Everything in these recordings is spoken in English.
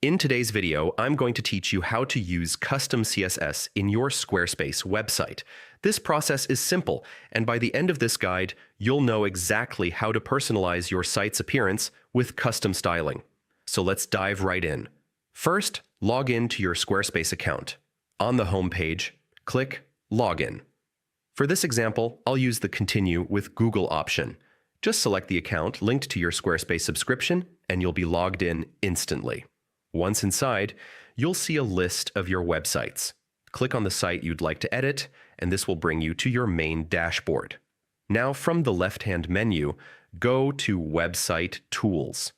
In today's video, I'm going to teach you how to use custom CSS in your Squarespace website. This process is simple, and by the end of this guide, you'll know exactly how to personalize your site's appearance with custom styling. So let's dive right in. First, log in to your Squarespace account. On the home page, click Login. For this example, I'll use the Continue with Google option. Just select the account linked to your Squarespace subscription, and you'll be logged in instantly. Once inside, you'll see a list of your websites. Click on the site you'd like to edit, and this will bring you to your main dashboard. Now, from the left-hand menu, go to Website Tools.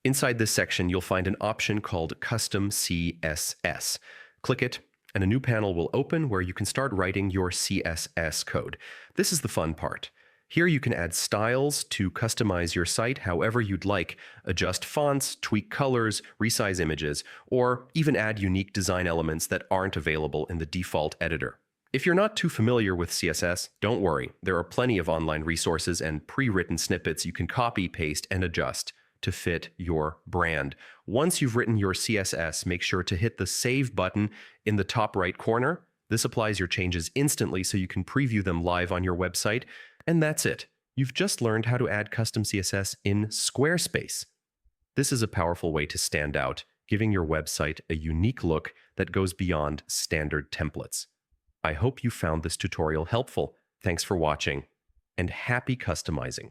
Inside this section, you'll find an option called Custom CSS. Click it, and a new panel will open where you can start writing your CSS code. This is the fun part. Here you can add styles to customize your site however you'd like, adjust fonts, tweak colors, resize images, or even add unique design elements that aren't available in the default editor. If you're not too familiar with CSS, don't worry. There are plenty of online resources and pre-written snippets you can copy, paste, and adjust to fit your brand. Once you've written your CSS, make sure to hit the Save button in the top right corner. This applies your changes instantly so you can preview them live on your website. And that's it. You've just learned how to add custom CSS in Squarespace. This is a powerful way to stand out, giving your website a unique look that goes beyond standard templates. I hope you found this tutorial helpful. Thanks for watching, and happy customizing.